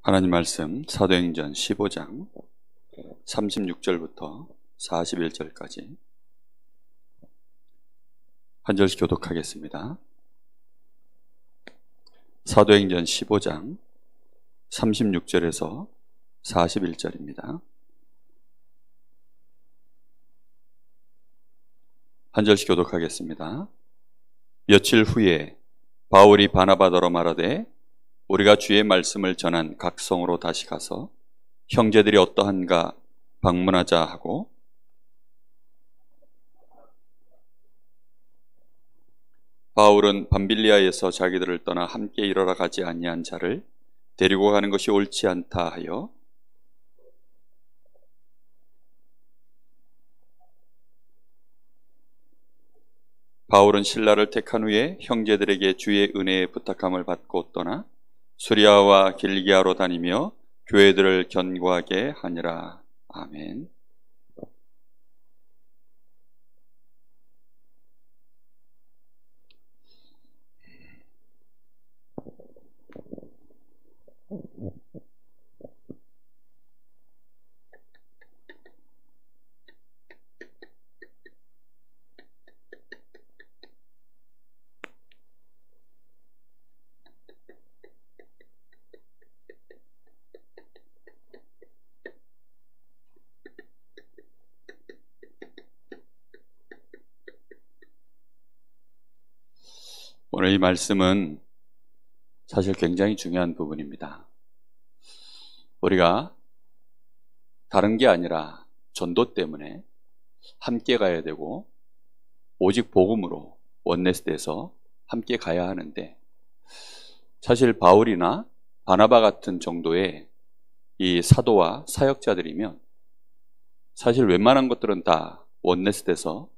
하나님 말씀 사도행전 15장 36절부터 41절까지 한 절씩 교독하겠습니다. 사도행전 15장 36절에서 41절입니다. 한 절씩 교독하겠습니다. 며칠 후에 바울이 바나바더러 말하되 우리가 주의 말씀을 전한 각 성으로 다시 가서 형제들이 어떠한가 방문하자 하고, 바울은 밤빌리아에서 자기들을 떠나 함께 일하러 가지 아니한 자를 데리고 가는 것이 옳지 않다 하여 바울은 신라를 택한 후에 형제들에게 주의 은혜의 부탁함을 받고 떠나 수리아와 길기아로 다니며 교회들을 견고하게 하니라. 아멘. 오늘 이 말씀은 사실 굉장히 중요한 부분입니다. 우리가 다른 게 아니라 전도 때문에 함께 가야 되고 오직 복음으로 원네스돼서 함께 가야 하는데, 사실 바울이나 바나바 같은 정도의 이 사도와 사역자들이면 사실 웬만한 것들은 다 원네스돼서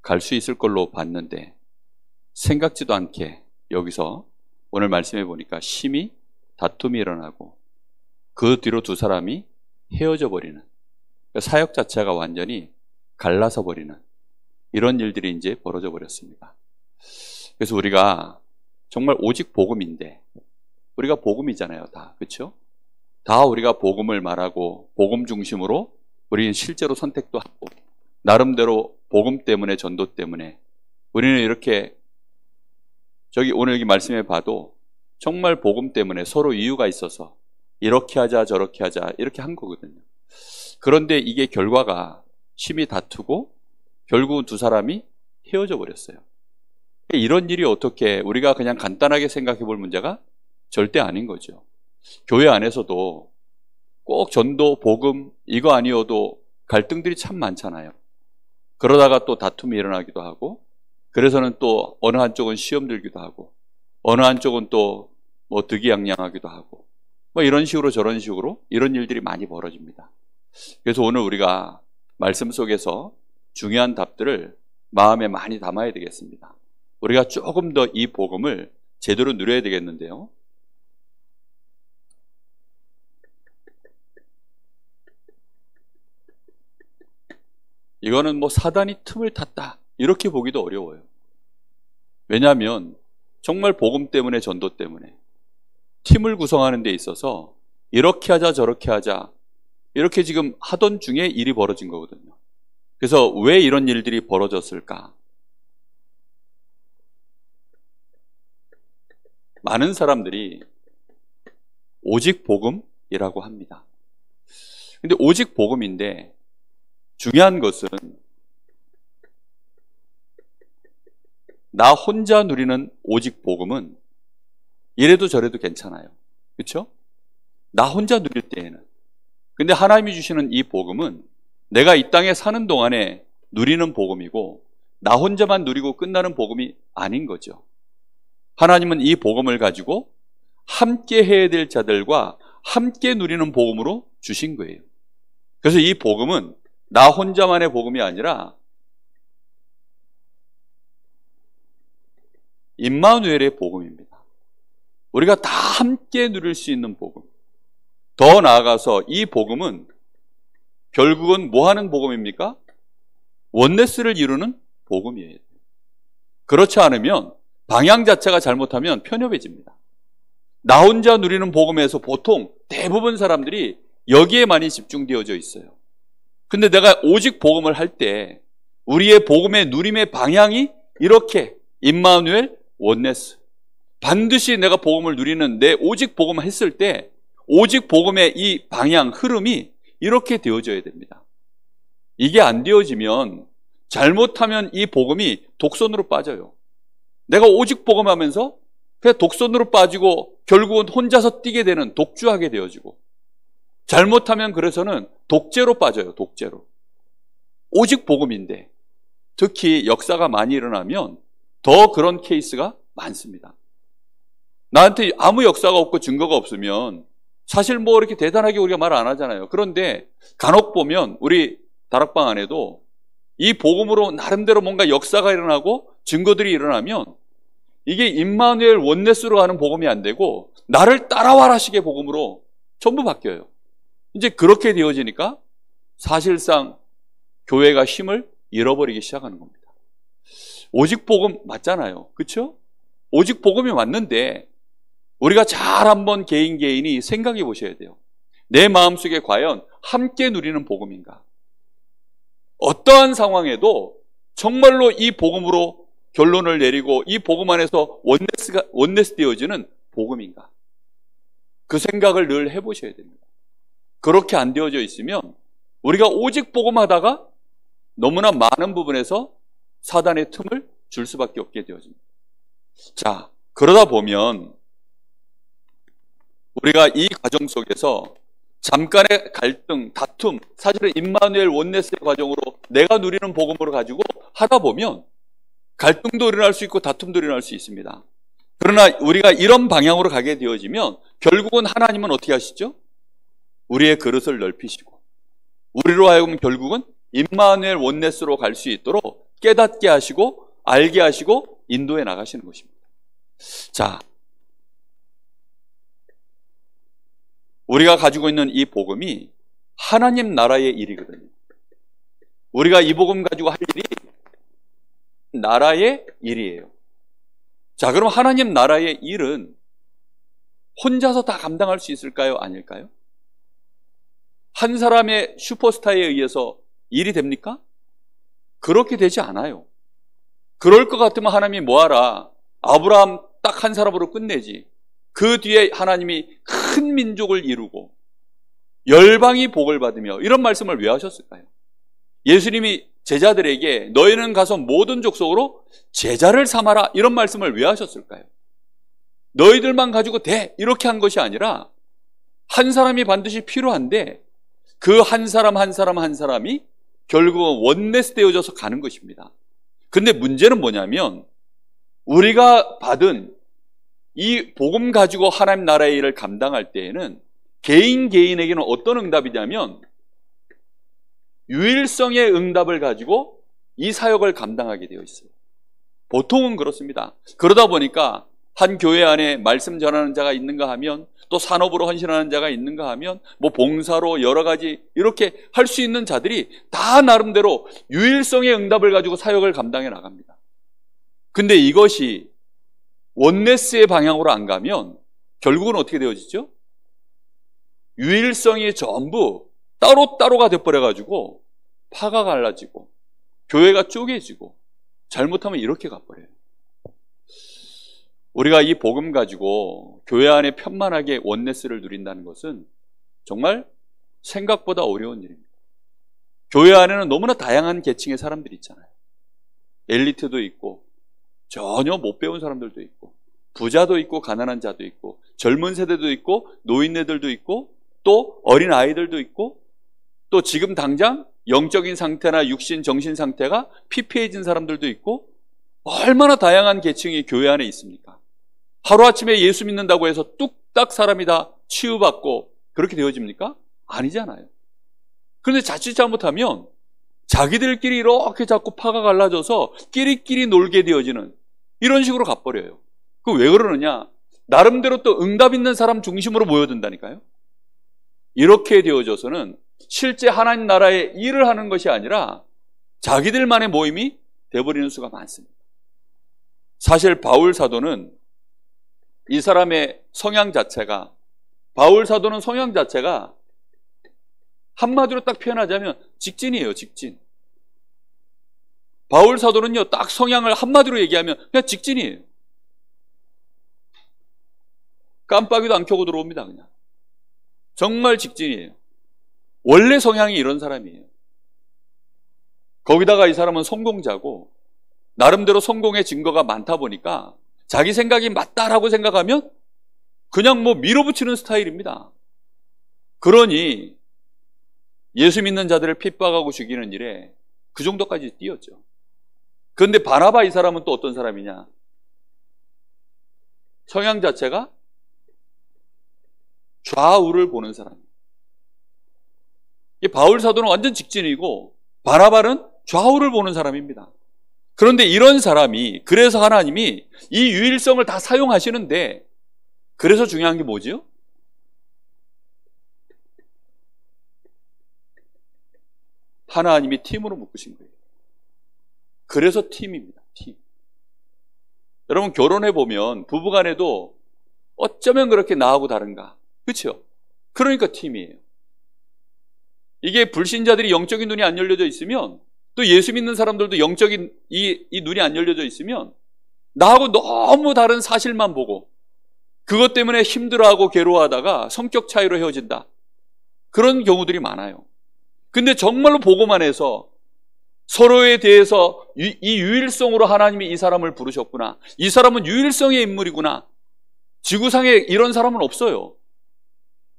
갈 수 있을 걸로 봤는데, 생각지도 않게 여기서 오늘 말씀해 보니까 심히 다툼이 일어나고 그 뒤로 두 사람이 헤어져 버리는, 사역 자체가 완전히 갈라서 버리는 이런 일들이 이제 벌어져 버렸습니다. 그래서 우리가 정말 오직 복음인데, 우리가 복음이잖아요, 다. 그렇죠? 다 우리가 복음을 말하고 복음 중심으로 우리는 실제로 선택도 하고 나름대로 복음 때문에, 전도 때문에 우리는 이렇게 오늘 여기 말씀해 봐도 정말 복음 때문에 서로 이유가 있어서 이렇게 하자 저렇게 하자 이렇게 한 거거든요. 그런데 이게 결과가 심히 다투고 결국은 두 사람이 헤어져 버렸어요. 이런 일이 어떻게 우리가 그냥 간단하게 생각해 볼 문제가 절대 아닌 거죠. 교회 안에서도 꼭 전도, 복음 이거 아니어도 갈등들이 참 많잖아요. 그러다가 또 다툼이 일어나기도 하고, 그래서는 또 어느 한쪽은 시험 들기도 하고 어느 한쪽은 또 뭐 득이양양하기도 하고 뭐 이런 식으로 저런 식으로 이런 일들이 많이 벌어집니다. 그래서 오늘 우리가 말씀 속에서 중요한 답들을 마음에 많이 담아야 되겠습니다. 우리가 조금 더 이 복음을 제대로 누려야 되겠는데요. 이거는 뭐 사단이 틈을 탔다 이렇게 보기도 어려워요. 왜냐하면 정말 복음 때문에, 전도 때문에 팀을 구성하는 데 있어서 이렇게 하자 저렇게 하자 이렇게 지금 하던 중에 일이 벌어진 거거든요. 그래서 왜 이런 일들이 벌어졌을까? 많은 사람들이 오직 복음이라고 합니다. 근데 오직 복음인데 중요한 것은 나 혼자 누리는 오직 복음은 이래도 저래도 괜찮아요. 그렇죠? 나 혼자 누릴 때에는. 근데 하나님이 주시는 이 복음은 내가 이 땅에 사는 동안에 누리는 복음이고 나 혼자만 누리고 끝나는 복음이 아닌 거죠. 하나님은 이 복음을 가지고 함께 해야 될 자들과 함께 누리는 복음으로 주신 거예요. 그래서 이 복음은 나 혼자만의 복음이 아니라 임마누엘의 복음입니다. 우리가 다 함께 누릴 수 있는 복음. 더 나아가서 이 복음은 결국은 뭐 하는 복음입니까? 원네스를 이루는 복음이에요. 그렇지 않으면 방향 자체가 잘못하면 편협해집니다. 나 혼자 누리는 복음에서 보통 대부분 사람들이 여기에 많이 집중되어져 있어요. 근데 내가 오직 복음을 할 때 우리의 복음의 누림의 방향이 이렇게 임마누엘 원네스, 반드시 내가 복음을 누리는 내 오직 복음을 했을 때 오직 복음의 이 방향, 흐름이 이렇게 되어져야 됩니다. 이게 안 되어지면 잘못하면 이 복음이 독선으로 빠져요. 내가 오직 복음하면서 그냥 독선으로 빠지고 결국은 혼자서 뛰게 되는, 독주하게 되어지고, 잘못하면 그래서는 독재로 빠져요. 독재로. 오직 복음인데 특히 역사가 많이 일어나면 더 그런 케이스가 많습니다. 나한테 아무 역사가 없고 증거가 없으면 사실 뭐 이렇게 대단하게 우리가 말 안 하잖아요. 그런데 간혹 보면 우리 다락방 안에도 이 복음으로 나름대로 뭔가 역사가 일어나고 증거들이 일어나면 이게 임마누엘 원네스로 가는 복음이 안 되고 나를 따라와라식의 복음으로 전부 바뀌어요. 이제 그렇게 되어지니까 사실상 교회가 힘을 잃어버리기 시작하는 겁니다. 오직 복음 맞잖아요. 그렇죠? 오직 복음이 맞는데 우리가 잘 한번 개인이 생각해 보셔야 돼요. 내 마음속에 과연 함께 누리는 복음인가? 어떠한 상황에도 정말로 이 복음으로 결론을 내리고 이 복음 안에서 원네스 되어지는 복음인가? 그 생각을 늘 해보셔야 됩니다. 그렇게 안 되어져 있으면 우리가 오직 복음하다가 너무나 많은 부분에서 사단의 틈을 줄 수밖에 없게 되어집니다. 자, 그러다 보면 우리가 이 과정 속에서 잠깐의 갈등, 다툼, 사실은 임마누엘 원네스의 과정으로 내가 누리는 복음으로 가지고 하다 보면 갈등도 일어날 수 있고 다툼도 일어날 수 있습니다. 그러나 우리가 이런 방향으로 가게 되어지면 결국은 하나님은 어떻게 하시죠? 우리의 그릇을 넓히시고 우리로 하여금 결국은 임마누엘 원네스로 갈 수 있도록 깨닫게 하시고 알게 하시고 인도해 나가시는 것입니다. 자, 우리가 가지고 있는 이 복음이 하나님 나라의 일이거든요. 우리가 이 복음 가지고 할 일이 나라의 일이에요. 자, 그럼 하나님 나라의 일은 혼자서 다 감당할 수 있을까요? 아닐까요? 한 사람의 슈퍼스타에 의해서 일이 됩니까? 그렇게 되지 않아요. 그럴 것 같으면 하나님이 뭐하라, 아브라함 딱 한 사람으로 끝내지. 그 뒤에 하나님이 큰 민족을 이루고 열방이 복을 받으며 이런 말씀을 왜 하셨을까요? 예수님이 제자들에게 너희는 가서 모든 족속으로 제자를 삼아라 이런 말씀을 왜 하셨을까요? 너희들만 가지고 돼 이렇게 한 것이 아니라 한 사람이 반드시 필요한데 그 한 사람 한 사람이 결국은 원네스 되어져서 가는 것입니다. 근데 문제는 뭐냐면 우리가 받은 이 복음 가지고 하나님 나라의 일을 감당할 때에는 개인에게는 어떤 응답이냐면 유일성의 응답을 가지고 이 사역을 감당하게 되어 있어요. 보통은 그렇습니다. 그러다 보니까 한 교회 안에 말씀 전하는 자가 있는가 하면 또 산업으로 헌신하는 자가 있는가 하면 뭐 봉사로 여러 가지 이렇게 할 수 있는 자들이 다 나름대로 유일성의 응답을 가지고 사역을 감당해 나갑니다. 근데 이것이 원네스의 방향으로 안 가면 결국은 어떻게 되어지죠? 유일성이 전부 따로따로가 돼버려가지고 파가 갈라지고 교회가 쪼개지고 잘못하면 이렇게 가버려요. 우리가 이 복음 가지고 교회 안에 편만하게 원네스를 누린다는 것은 정말 생각보다 어려운 일입니다. 교회 안에는 너무나 다양한 계층의 사람들이 있잖아요. 엘리트도 있고 전혀 못 배운 사람들도 있고 부자도 있고 가난한 자도 있고 젊은 세대도 있고 노인네들도 있고 또 어린 아이들도 있고 또 지금 당장 영적인 상태나 육신, 정신 상태가 피폐해진 사람들도 있고 얼마나 다양한 계층이 교회 안에 있습니까? 하루아침에 예수 믿는다고 해서 뚝딱 사람이 다 치유받고 그렇게 되어집니까? 아니잖아요. 그런데 자칫 잘못하면 자기들끼리 이렇게 자꾸 파가 갈라져서 끼리끼리 놀게 되어지는 이런 식으로 가버려요. 그 왜 그러느냐? 나름대로 또 응답 있는 사람 중심으로 모여든다니까요. 이렇게 되어져서는 실제 하나님 나라의 일을 하는 것이 아니라 자기들만의 모임이 되어버리는 수가 많습니다. 사실 바울 사도는 이 사람의 성향 자체가 바울 사도는 성향 자체가 한마디로 딱 표현하자면 직진이에요, 직진. 바울 사도는요, 딱 성향을 한마디로 얘기하면 그냥 직진이에요. 깜빡이도 안 켜고 들어옵니다, 그냥. 정말 직진이에요. 원래 성향이 이런 사람이에요. 거기다가 이 사람은 성공자고 나름대로 성공의 증거가 많다 보니까 자기 생각이 맞다라고 생각하면 그냥 뭐 밀어붙이는 스타일입니다. 그러니 예수 믿는 자들을 핍박하고 죽이는 일에 그 정도까지 뛰었죠. 그런데 바나바 이 사람은 또 어떤 사람이냐? 성향 자체가 좌우를 보는 사람이에요. 바울 사도는 완전 직진이고 바나바는 좌우를 보는 사람입니다. 그런데 이런 사람이, 그래서 하나님이 이 유일성을 다 사용하시는데, 그래서 중요한 게 뭐지요? 하나님이 팀으로 묶으신 거예요. 그래서 팀입니다. 팀. 여러분, 결혼해보면 부부간에도 어쩌면 그렇게 나하고 다른가? 그렇죠? 그러니까 팀이에요. 이게 불신자들이 영적인 눈이 안 열려져 있으면, 또 예수 믿는 사람들도 영적인 이 눈이 안 열려져 있으면 나하고 너무 다른 사실만 보고 그것 때문에 힘들어하고 괴로워하다가 성격 차이로 헤어진다. 그런 경우들이 많아요. 근데 정말로 보고만 해서 서로에 대해서 이 유일성으로 하나님이 이 사람을 부르셨구나. 이 사람은 유일성의 인물이구나. 지구상에 이런 사람은 없어요.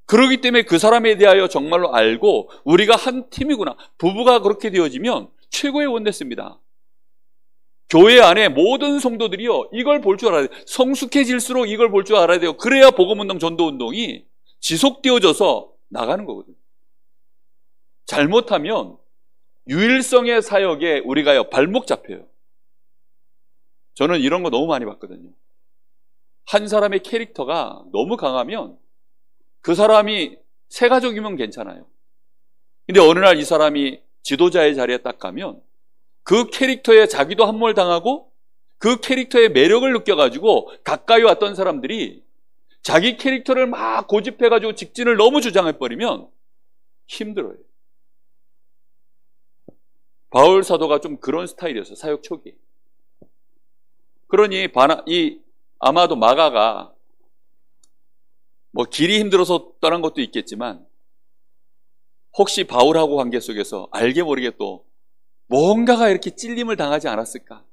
그렇기 때문에 그 사람에 대하여 정말로 알고 우리가 한 팀이구나. 부부가 그렇게 되어지면 최고의 원네스입니다. 교회 안에 모든 성도들이요, 이걸 볼 줄 알아야 돼요. 성숙해질수록 이걸 볼 줄 알아야 돼요. 그래야 복음운동, 전도운동이 지속되어져서 나가는 거거든요. 잘못하면 유일성의 사역에 우리가요, 발목 잡혀요. 저는 이런 거 너무 많이 봤거든요. 한 사람의 캐릭터가 너무 강하면 그 사람이 새 가족이면 괜찮아요. 근데 어느 날 이 사람이 지도자의 자리에 딱 가면 그 캐릭터에 자기도 함몰당하고 그 캐릭터의 매력을 느껴가지고 가까이 왔던 사람들이 자기 캐릭터를 막 고집해가지고 직진을 너무 주장해버리면 힘들어요. 바울 사도가 좀 그런 스타일이었어요. 사역 초기. 그러니 아마도 마가가 뭐 길이 힘들어서 떠난 것도 있겠지만 혹시 바울하고 관계 속에서 알게 모르게 또 뭔가가 이렇게 찔림을 당하지 않았을까?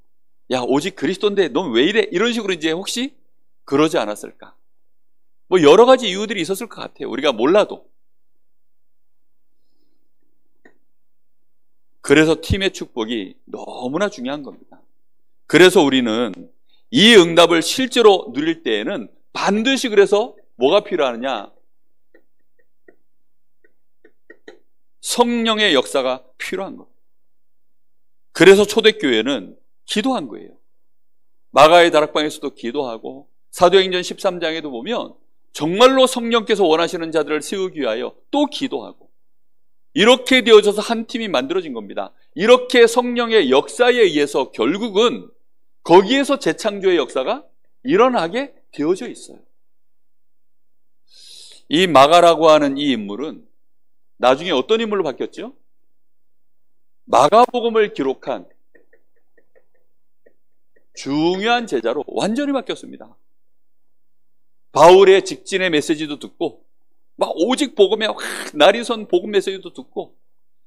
야, 오직 그리스도인데 넌 왜 이래? 이런 식으로 이제 혹시 그러지 않았을까? 뭐 여러 가지 이유들이 있었을 것 같아요. 우리가 몰라도. 그래서 팀의 축복이 너무나 중요한 겁니다. 그래서 우리는 이 응답을 실제로 누릴 때에는 반드시 그래서 뭐가 필요하느냐? 성령의 역사가 필요한 겁니다. 그래서 초대교회는 기도한 거예요. 마가의 다락방에서도 기도하고 사도행전 13장에도 보면 정말로 성령께서 원하시는 자들을 세우기 위하여 또 기도하고 이렇게 되어져서 한 팀이 만들어진 겁니다. 이렇게 성령의 역사에 의해서 결국은 거기에서 재창조의 역사가 일어나게 되어져 있어요. 이 마가라고 하는 이 인물은 나중에 어떤 인물로 바뀌었죠? 마가복음을 기록한 중요한 제자로 완전히 바뀌었습니다. 바울의 직진의 메시지도 듣고 막 오직 복음에 날이 선 복음 메시지도 듣고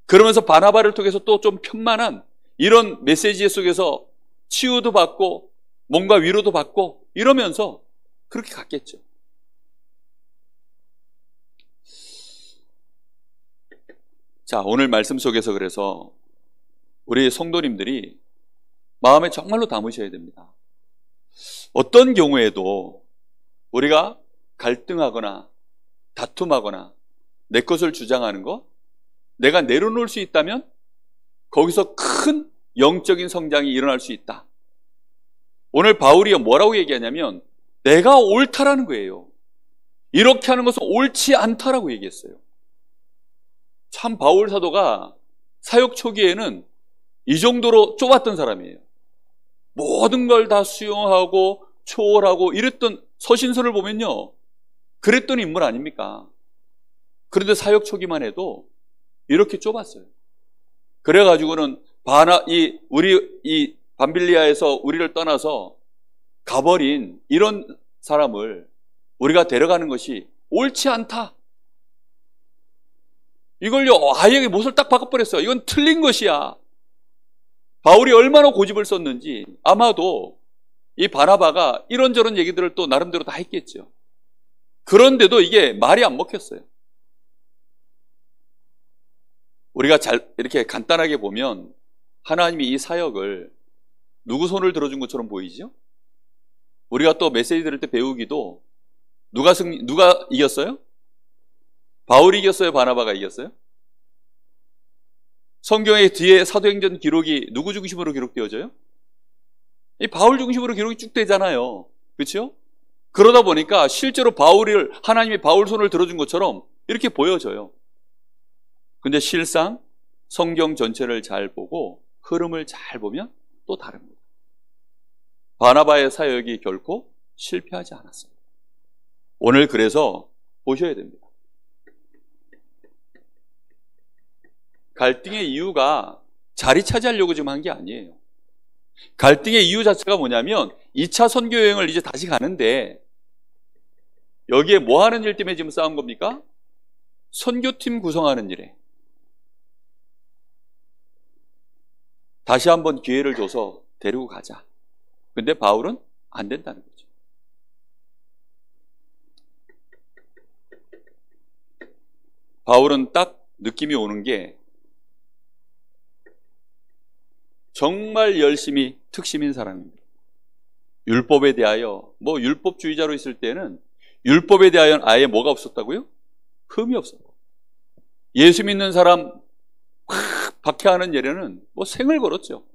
그러면서 바나바를 통해서 또 좀 편만한 이런 메시지 속에서 치유도 받고 뭔가 위로도 받고 이러면서 그렇게 갔겠죠. 자, 오늘 말씀 속에서 그래서 우리 성도님들이 마음에 정말로 담으셔야 됩니다. 어떤 경우에도 우리가 갈등하거나 다툼하거나 내 것을 주장하는 거, 내가 내려놓을 수 있다면 거기서 큰 영적인 성장이 일어날 수 있다. 오늘 바울이 뭐라고 얘기하냐면 내가 옳다라는 거예요. 이렇게 하는 것은 옳지 않다라고 얘기했어요. 참 바울 사도가 사역 초기에는 이 정도로 좁았던 사람이에요. 모든 걸 다 수용하고 초월하고 이랬던 서신서를 보면요, 그랬던 인물 아닙니까? 그런데 사역 초기만 해도 이렇게 좁았어요. 그래가지고는 이 밤빌리아에서 우리를 떠나서 가버린 이런 사람을 우리가 데려가는 것이 옳지 않다. 이걸요, 아예 못을 딱 바꿔버렸어요. 이건 틀린 것이야. 바울이 얼마나 고집을 썼는지 아마도 이 바나바가 이런저런 얘기들을 또 나름대로 다 했겠죠. 그런데도 이게 말이 안 먹혔어요. 우리가 이렇게 간단하게 보면 하나님이 이 사역을 누구 손을 들어준 것처럼 보이죠? 우리가 또 메시지 들을 때 배우기도 누가 이겼어요? 바울이 이겼어요? 바나바가 이겼어요? 성경의 뒤에 사도행전 기록이 누구 중심으로 기록되어져요? 이 바울 중심으로 기록이 쭉 되잖아요. 그렇죠? 그러다 보니까 실제로 하나님이 바울 손을 들어준 것처럼 이렇게 보여져요. 근데 실상 성경 전체를 잘 보고 흐름을 잘 보면 또 다릅니다. 바나바의 사역이 결코 실패하지 않았습니다. 오늘 그래서 보셔야 됩니다. 갈등의 이유가 자리 차지하려고 지금 한 게 아니에요. 갈등의 이유 자체가 뭐냐면 2차 선교 여행을 이제 다시 가는데 여기에 뭐 하는 일 때문에 지금 싸운 겁니까? 선교팀 구성하는 일에 다시 한번 기회를 줘서 데리고 가자. 근데 바울은 안 된다는 거죠. 바울은 딱 느낌이 오는 게 정말 열심히 특심인 사람입니다. 율법에 대하여 율법주의자로 있을 때는 율법에 대하여는 아예 뭐가 없었다고요? 흠이 없었고 예수 믿는 사람 확 박해하는 예례는 생을 걸었죠.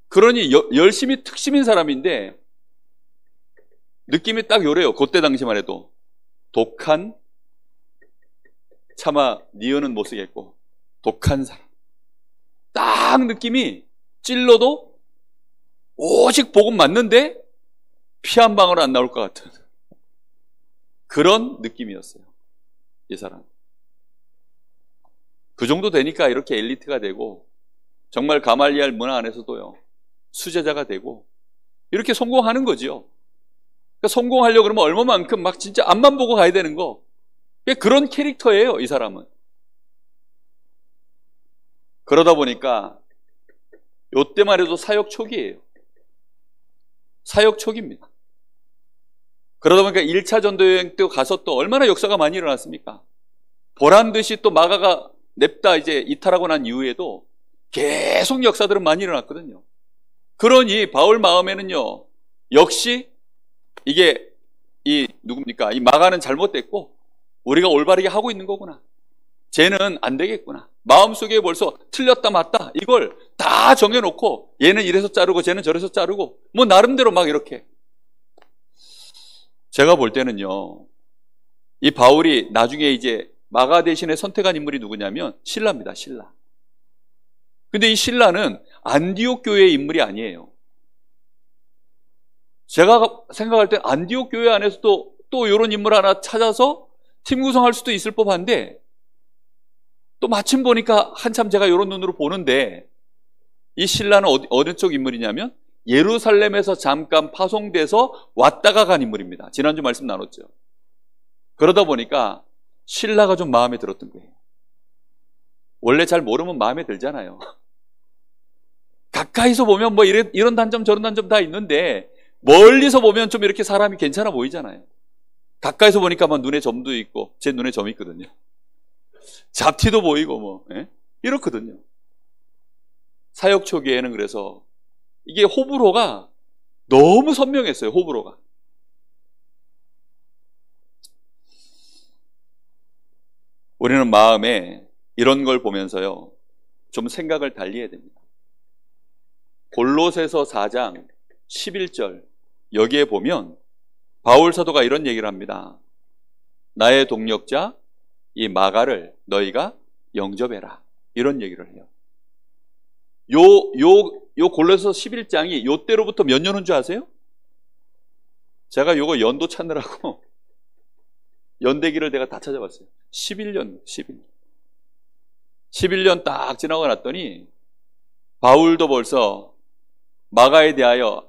그러니 열심히 특심인 사람인데 느낌이 딱 요래요. 그때 당시만 해도 독한, 차마 니은은 못 쓰겠고 독한 사람. 딱 느낌이 찔러도 오직 복음 맞는데 피 한 방울 안 나올 것 같은 그런 느낌이었어요. 이 사람. 그 정도 되니까 이렇게 엘리트가 되고 정말 가말리알 문화 안에서도요 수제자가 되고 이렇게 성공하는 거지요. 그러니까 성공하려고 그러면 얼마만큼 막 진짜 앞만 보고 가야 되는 거. 그런 캐릭터예요, 이 사람은. 그러다 보니까 요때만 해도 사역 초기예요. 사역 초기입니다. 그러다 보니까 1차 전도여행 때 가서 또 얼마나 역사가 많이 일어났습니까? 보란 듯이 또 마가가 냅다 이제 이탈하고 난 이후에도 계속 역사들은 많이 일어났거든요. 그러니 바울 마음에는요, 역시 이게 누굽니까? 이 마가는 잘못됐고 우리가 올바르게 하고 있는 거구나. 쟤는 안 되겠구나. 마음속에 벌써 틀렸다 맞다 이걸 다 정해놓고 얘는 이래서 자르고 쟤는 저래서 자르고 나름대로 막 이렇게. 제가 볼 때는요, 이 바울이 나중에 이제 마가 대신에 선택한 인물이 누구냐면 실라입니다. 실라. 근데 이 실라는 안디옥 교회의 인물이 아니에요. 제가 생각할 때 안디옥 교회 안에서도 또 이런 인물 하나 찾아서 팀 구성할 수도 있을 법한데 또 마침 보니까 한참 제가 이런 눈으로 보는데 이 실라는 어느 쪽 인물이냐면 예루살렘에서 잠깐 파송돼서 왔다가 간 인물입니다. 지난주 말씀 나눴죠. 그러다 보니까 실라가 좀 마음에 들었던 거예요. 원래 잘 모르면 마음에 들잖아요. 가까이서 보면 이런 단점 저런 단점 다 있는데 멀리서 보면 좀 이렇게 사람이 괜찮아 보이잖아요. 가까이서 보니까 막 눈에 점도 있고 제 눈에 점이 있거든요. 잡티도 보이고 이렇거든요. 사역 초기에는 그래서 이게 호불호가 너무 선명했어요. 호불호가. 우리는 마음에 이런 걸 보면서요 좀 생각을 달리해야 됩니다. 골로새서 4장 11절 여기에 보면 바울 사도가 이런 얘기를 합니다. 나의 동력자 이 마가를 너희가 영접해라. 이런 얘기를 해요. 요 골로새서 11장이 요 때로부터 몇 년인 줄 아세요? 제가 요거 연도 찾느라고 연대기를 내가 다 찾아봤어요. 11년 딱 지나고 났더니 바울도 벌써 마가에 대하여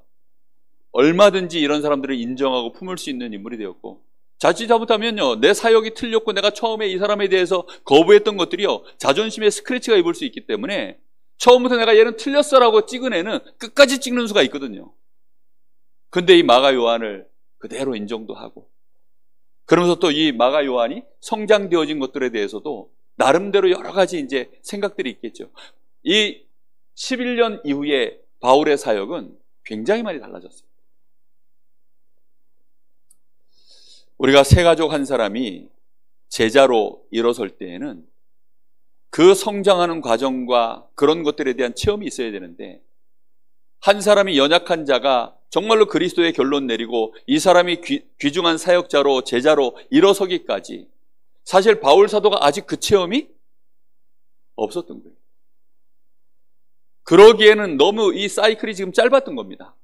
얼마든지 이런 사람들을 인정하고 품을 수 있는 인물이 되었고, 자칫 잘못하면요, 내 사역이 틀렸고 내가 처음에 이 사람에 대해서 거부했던 것들이요, 자존심에 스크래치가 입을 수 있기 때문에 처음부터 내가 얘는 틀렸어라고 찍은 애는 끝까지 찍는 수가 있거든요. 근데 이 마가 요한을 그대로 인정도 하고, 그러면서 또 이 마가 요한이 성장되어진 것들에 대해서도 나름대로 여러 가지 이제 생각들이 있겠죠. 이 11년 이후에 바울의 사역은 굉장히 많이 달라졌어요. 우리가 새 가족 한 사람이 제자로 일어설 때에는 그 성장하는 과정과 그런 것들에 대한 체험이 있어야 되는데, 한 사람이 연약한 자가 정말로 그리스도의 결론 내리고 이 사람이 귀중한 사역자로 제자로 일어서기까지 사실 바울 사도가 아직 그 체험이 없었던 거예요. 그러기에는 너무 이 사이클이 지금 짧았던 겁니다.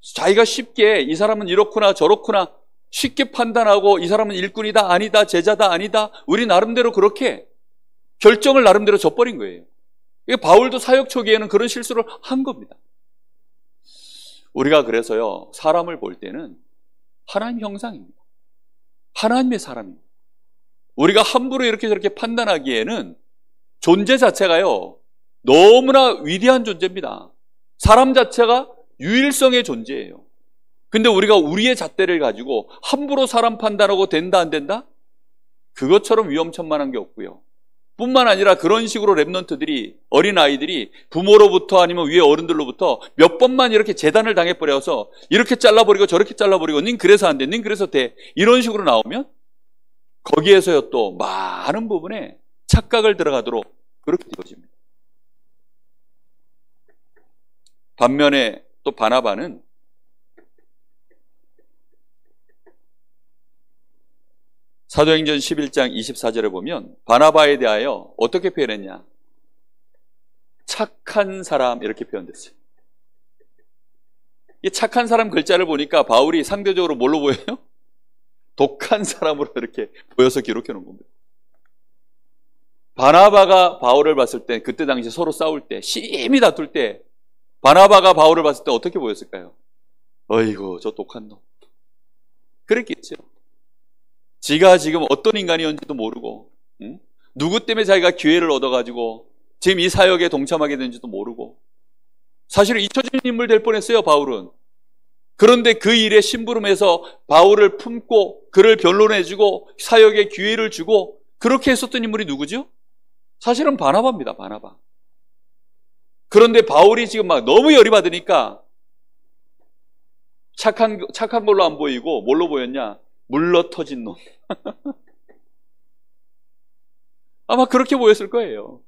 자기가 쉽게 이 사람은 이렇구나 저렇구나 쉽게 판단하고 이 사람은 일꾼이다 아니다 제자다 아니다 우리 나름대로 그렇게 결정을 나름대로 져버린 거예요. 바울도 사역 초기에는 그런 실수를 한 겁니다. 우리가 그래서요, 사람을 볼 때는 하나님 형상입니다. 하나님의 사람입니다. 우리가 함부로 이렇게 저렇게 판단하기에는 존재 자체가요, 너무나 위대한 존재입니다. 사람 자체가 유일성의 존재예요. 근데 우리가 우리의 잣대를 가지고 함부로 사람 판단하고 된다 안 된다? 그것처럼 위험천만한 게 없고요. 뿐만 아니라 그런 식으로 랩런트들이, 어린아이들이 부모로부터 아니면 위에 어른들로부터 몇 번만 이렇게 재단을 당해버려서 이렇게 잘라버리고 저렇게 잘라버리고 닌 그래서 안 돼, 닌 그래서 돼, 이런 식으로 나오면 거기에서요 또 많은 부분에 착각을 들어가도록 그렇게 되어집니다. 반면에 또 바나바는 사도행전 11장 24절에 보면 바나바에 대하여 어떻게 표현했냐? 착한 사람, 이렇게 표현됐어요. 이 착한 사람 글자를 보니까 바울이 상대적으로 뭘로 보여요? 독한 사람으로 이렇게 보여서 기록해 놓은 겁니다. 바나바가 바울을 봤을 때, 그때 당시 서로 싸울 때, 심히 다툴 때 바나바가 바울을 봤을 때 어떻게 보였을까요? 어이구, 저 독한 놈. 그랬겠죠. 지가 지금 어떤 인간이었는지도 모르고, 누구 때문에 자기가 기회를 얻어가지고 지금 이 사역에 동참하게 된지도 모르고, 사실은 잊혀진 인물 될 뻔했어요, 바울은. 그런데 그 일에 심부름해서 바울을 품고 그를 변론해주고 사역에 기회를 주고 그렇게 했었던 인물이 누구죠? 사실은 바나바입니다, 바나바. 그런데 바울이 지금 막 너무 열이 받으니까 착한 걸로 안 보이고 뭘로 보였냐? 물러 터진 놈. 아마 그렇게 보였을 거예요.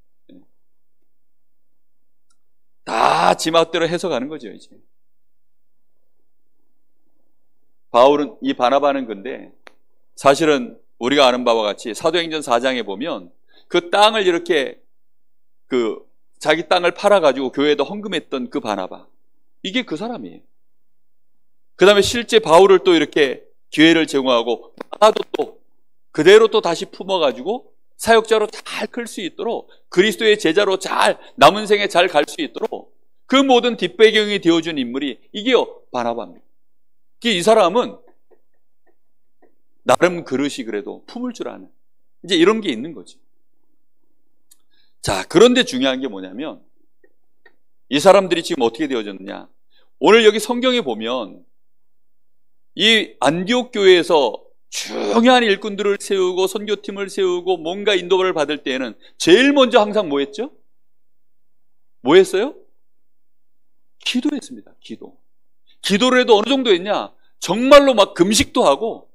다 지 맛대로 해석하는 거죠, 이제. 바울은, 이 바나바는 근데 사실은 우리가 아는 바와 같이 사도행전 4장에 보면 그 땅을 이렇게 자기 땅을 팔아가지고 교회에다 헌금했던 그 바나바, 이게 그 사람이에요. 그 다음에 실제 바울을 또 이렇게 기회를 제공하고 나도 또 그대로 또 다시 품어가지고 사역자로 잘 클 수 있도록, 그리스도의 제자로 잘 남은 생에 잘 갈 수 있도록 그 모든 뒷배경이 되어준 인물이 이게요, 바나바입니다. 이 사람은 나름 그릇이 그래도 품을 줄 아는, 이제 이런 게 있는 거죠. 자, 그런데 중요한 게 뭐냐면 이 사람들이 지금 어떻게 되어졌느냐. 오늘 여기 성경에 보면 이 안디옥 교회에서 중요한 일꾼들을 세우고 선교팀을 세우고 뭔가 인도를 받을 때에는 제일 먼저 항상 뭐 했죠? 뭐 했어요? 기도했습니다. 기도를 해도 어느 정도 했냐? 정말로 막 금식도 하고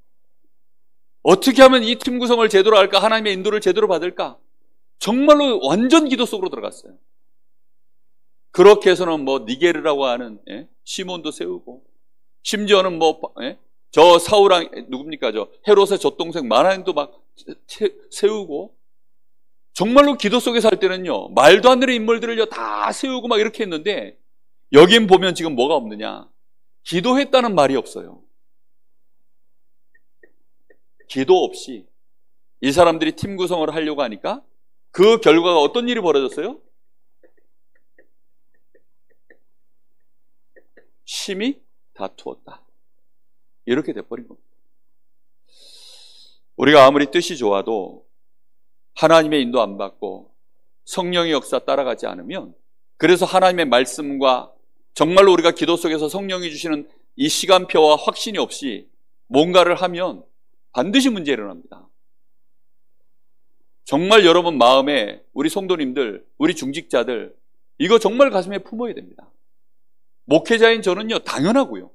어떻게 하면 이 팀 구성을 제대로 할까? 하나님의 인도를 제대로 받을까? 정말로 완전 기도 속으로 들어갔어요. 그렇게 해서는 뭐 니게르라고 하는 시몬도 세우고, 심지어는 저 사울왕 누굽니까? 저 헤롯의 젖동생 마나행도 막 세우고, 정말로 기도 속에 살 때는요 말도 안 되는 인물들을 다 세우고 막 이렇게 했는데, 여긴 보면 지금 뭐가 없느냐? 기도했다는 말이 없어요. 기도 없이 이 사람들이 팀 구성을 하려고 하니까 그 결과가 어떤 일이 벌어졌어요? 심히 다투었다. 이렇게 돼버린 겁니다. 우리가 아무리 뜻이 좋아도 하나님의 인도 안 받고 성령의 역사 따라가지 않으면, 그래서 하나님의 말씀과 정말로 우리가 기도 속에서 성령이 주시는 이 시간표와 확신이 없이 뭔가를 하면 반드시 문제 일어납니다. 정말 여러분 마음에, 우리 성도님들, 우리 중직자들, 이거 정말 가슴에 품어야 됩니다. 목회자인 저는요, 당연하고요.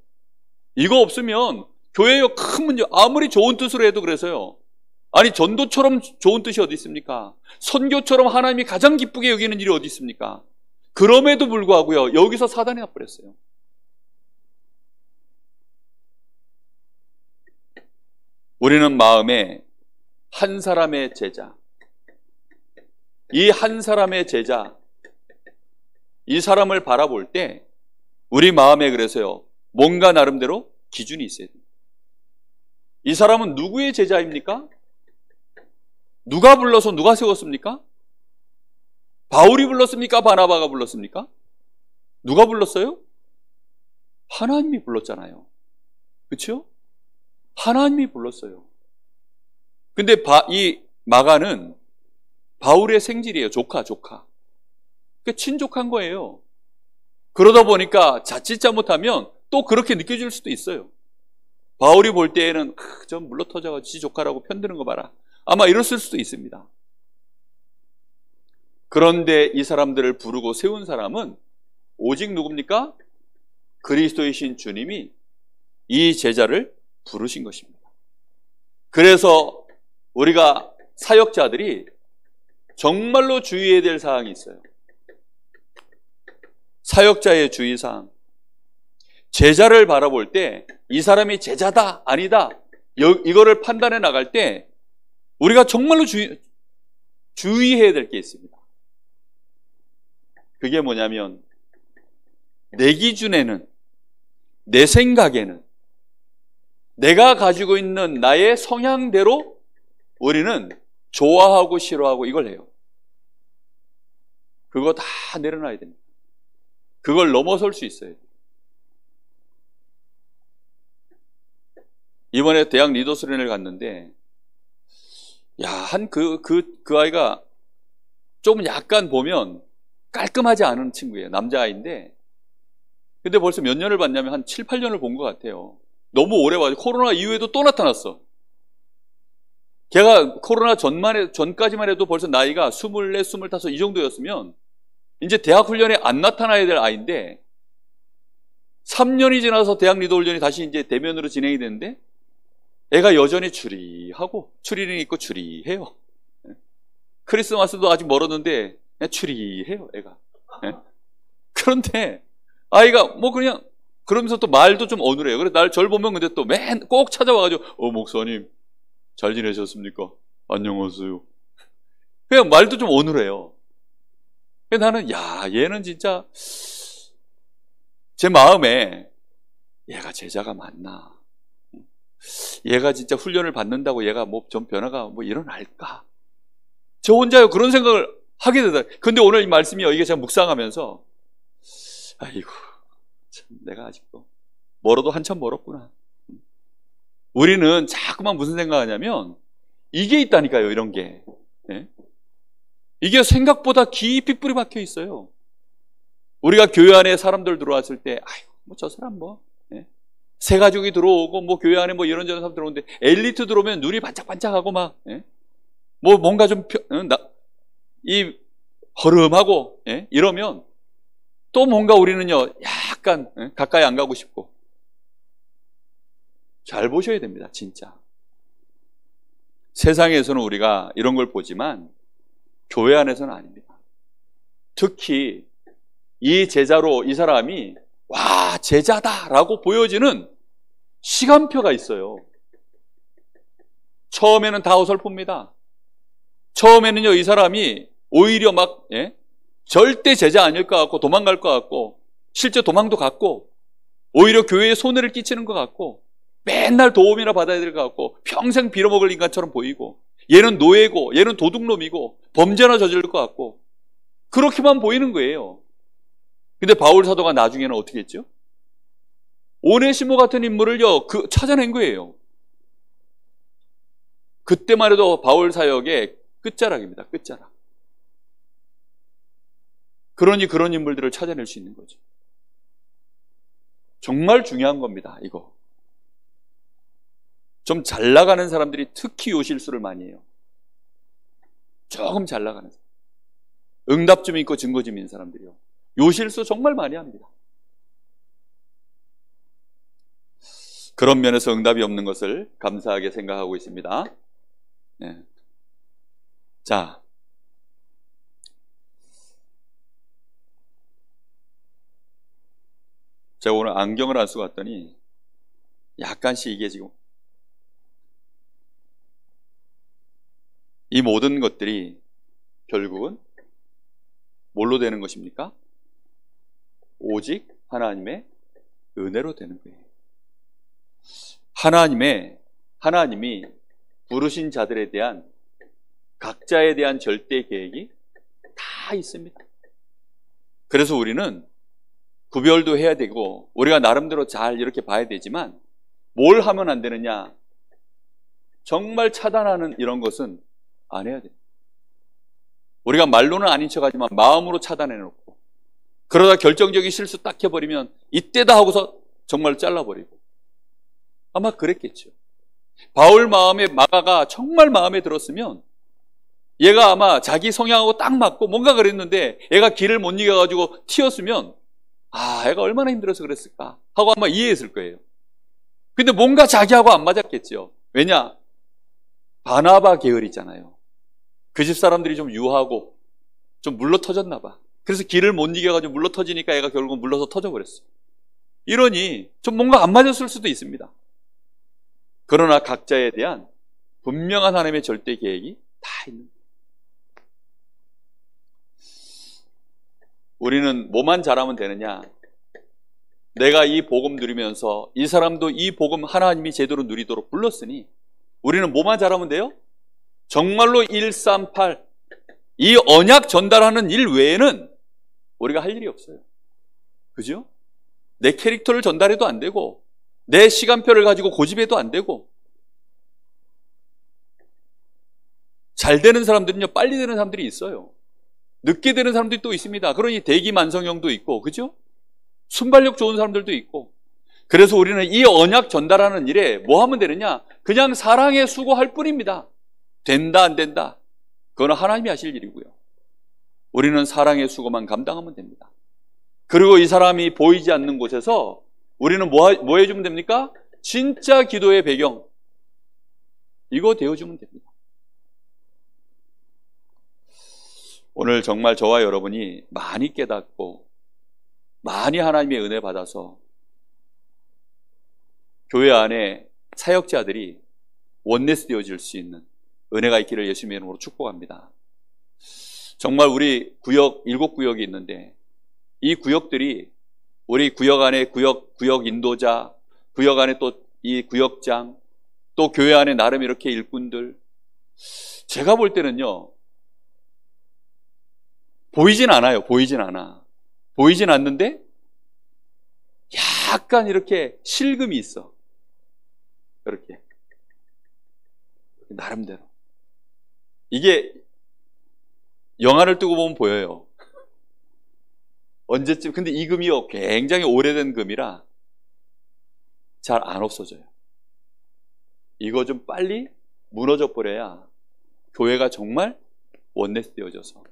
이거 없으면 교회에 큰 문제, 아무리 좋은 뜻으로 해도 그래서요. 아니, 전도처럼 좋은 뜻이 어디 있습니까? 선교처럼 하나님이 가장 기쁘게 여기는 일이 어디 있습니까? 그럼에도 불구하고요, 여기서 사단이 나버렸어요. 우리는 마음에 한 사람의 제자, 이 한 사람의 제자, 이 사람을 바라볼 때 우리 마음에 그래서요, 뭔가 나름대로 기준이 있어야 됩니다. 이 사람은 누구의 제자입니까? 누가 불러서 누가 세웠습니까? 바울이 불렀습니까? 바나바가 불렀습니까? 누가 불렀어요? 하나님이 불렀잖아요. 그렇죠? 하나님이 불렀어요. 근데 이 마가는 바울의 생질이에요. 조카. 그러니까 친족한 거예요. 그러다 보니까 자칫 잘못하면 또 그렇게 느껴질 수도 있어요. 바울이 볼 때에는 좀 물러터져가지고 지 조카라고 편드는 거 봐라, 아마 이랬을 수도 있습니다. 그런데 이 사람들을 부르고 세운 사람은 오직 누굽니까? 그리스도이신 주님이 이 제자를 부르신 것입니다. 그래서 우리가 사역자들이 정말로 주의해야 될 사항이 있어요. 사역자의 주의사항. 제자를 바라볼 때 이 사람이 제자다 아니다, 이거를 판단해 나갈 때 우리가 정말로 주의해야 될 게 있습니다. 그게 뭐냐면, 내 기준에는, 내 생각에는, 내가 가지고 있는 나의 성향대로 우리는 좋아하고 싫어하고 이걸 해요. 그거 다 내려놔야 됩니다. 그걸 넘어설 수 있어야 돼요. 이번에 대학 리더 수련회를 갔는데, 그 아이가 조금 약간 보면 깔끔하지 않은 친구예요. 남자아이인데, 근데 벌써 몇 년을 봤냐면 한 7, 8년을 본 것 같아요. 너무 오래 봐서 코로나 이후에도 또 나타났어. 걔가 코로나 전까지만 해도 벌써 나이가 24, 25 이 정도였으면 이제 대학 훈련에 안 나타나야 될 아이인데, 3년이 지나서 대학 리더 훈련이 다시 이제 대면으로 진행이 되는데 애가 여전히 추리하고, 추리닝 입고 추리해요. 크리스마스도 아직 멀었는데 그냥 추리해요, 애가. 그런데 아이가 뭐 그냥 그러면서 또 말도 좀 어눌해요. 그래서 저를 보면 근데 또 꼭 찾아와가지고 목사님 잘 지내셨습니까? 안녕하세요. 그냥 말도 좀 어눌해요. 그래서 나는 얘는 진짜 제 마음에 얘가 제자가 맞나? 얘가 진짜 훈련을 받는다고 얘가 뭐 좀 변화가 뭐 일어날까? 저 혼자요 그런 생각을 하게 되다. 근데 오늘 이 말씀이요, 이게 제가 묵상하면서 아이고 참 내가 아직도 멀어도 한참 멀었구나. 우리는 자꾸만 무슨 생각하냐면 이게 있다니까요, 이런 게. 이게 생각보다 깊이 뿌리 박혀 있어요. 우리가 교회 안에 사람들 들어왔을 때 아이고 뭐 저 사람 새 가족이 들어오고 뭐 교회 안에 뭐 이런저런 사람 들어오는데 엘리트 들어오면 눈이 반짝반짝하고 막 뭐 뭔가 좀 허름하고 이러면 또 뭔가 우리는요 약간 가까이 안 가고 싶고. 잘 보셔야 됩니다, 진짜. 세상에서는 우리가 이런 걸 보지만 교회 안에서는 아닙니다. 특히 이 제자로 이 사람이 와 제자다라고 보여지는 시간표가 있어요. 처음에는 다 어설픕니다. 처음에는요 이 사람이 오히려 막 절대 제자 아닐 것 같고 도망갈 것 같고 실제 도망도 갔고 오히려 교회에 손해를 끼치는 것 같고 맨날 도움이나 받아야 될 것 같고 평생 빌어먹을 인간처럼 보이고 얘는 노예고 얘는 도둑놈이고 범죄나 저지를 것 같고 그렇게만 보이는 거예요. 근데 바울 사도가 나중에는 어떻게 했죠? 오네시모 같은 인물을요 찾아낸 거예요. 그때만 해도 바울 사역의 끝자락입니다. 끝자락. 그러니 그런 인물들을 찾아낼 수 있는 거죠. 정말 중요한 겁니다. 이거. 좀 잘 나가는 사람들이 특히 요 실수를 많이 해요. 조금 잘 나가는 사람. 응답 좀 있고 증거 좀 있는 사람들이요. 요 실수 정말 많이 합니다. 그런 면에서 응답이 없는 것을 감사하게 생각하고 있습니다. 네. 자, 제가 오늘 안경을 안 쓰고 왔더니 약간씩 이게 지금 이 모든 것들이 결국은 뭘로 되는 것입니까? 오직 하나님의 은혜로 되는 거예요. 하나님이 부르신 자들에 대한 각자에 대한 절대 계획이 다 있습니다. 그래서 우리는 구별도 해야 되고 우리가 나름대로 잘 이렇게 봐야 되지만 뭘 하면 안 되느냐? 정말 차단하는 이런 것은 안 해야 돼요. 우리가 말로는 아닌 척하지만 마음으로 차단해놓고 그러다 결정적인 실수 딱 해버리면 이때다 하고서 정말 잘라버리고 아마 그랬겠죠. 바울 마음에 마가가 정말 마음에 들었으면 얘가 아마 자기 성향하고 딱 맞고 뭔가 그랬는데 얘가 길을 못 이겨가지고 튀었으면 얘가 얼마나 힘들어서 그랬을까 하고 아마 이해했을 거예요. 근데 뭔가 자기하고 안 맞았겠죠. 왜냐? 바나바 계열이잖아요. 그 집 사람들이 좀 유하고 좀 물러 터졌나 봐. 그래서 길을 못 이겨가지고 물러 터지니까 얘가 결국 물러서 터져버렸어. 이러니 좀 뭔가 안 맞았을 수도 있습니다. 그러나 각자에 대한 분명한 하나님의 절대 계획이 다 있는 거예요. 우리는 뭐만 잘하면 되느냐? 내가 이 복음 누리면서 이 사람도 이 복음 하나님이 제대로 누리도록 불렀으니 우리는 뭐만 잘하면 돼요? 정말로 138 이 언약 전달하는 일 외에는 우리가 할 일이 없어요. 그죠? 내 캐릭터를 전달해도 안 되고 내 시간표를 가지고 고집해도 안 되고 잘 되는 사람들은요 빨리 되는 사람들이 있어요. 늦게 되는 사람들이 또 있습니다. 그러니 대기만성형도 있고 그죠? 순발력 좋은 사람들도 있고 그래서 우리는 이 언약 전달하는 일에 뭐 하면 되느냐? 그냥 사랑에 수고할 뿐입니다. 된다 안 된다 그건 하나님이 하실 일이고요. 우리는 사랑의 수고만 감당하면 됩니다. 그리고 이 사람이 보이지 않는 곳에서 우리는 뭐 해주면 됩니까? 진짜 기도의 배경 이거 되어주면 됩니다. 오늘 정말 저와 여러분이 많이 깨닫고 많이 하나님의 은혜 받아서 교회 안에 사역자들이 원네스 되어질 수 있는 은혜가 있기를 예수님의 이름으로 축복합니다. 정말 우리 구역 7구역이 있는데 이 구역들이 우리 구역 안에 구역 인도자, 구역 안에 또 이 구역장, 또 교회 안에 나름 이렇게 일꾼들 제가 볼 때는요 보이진 않아요. 보이진 않는데 약간 이렇게 실금이 있어. 이렇게 나름대로 이게 영화를 뜨고 보면 보여요. 언제쯤 근데 이 금이요 굉장히 오래된 금이라 잘 안 없어져요. 이거 좀 빨리 무너져 버려야 교회가 정말 원네스 되어져서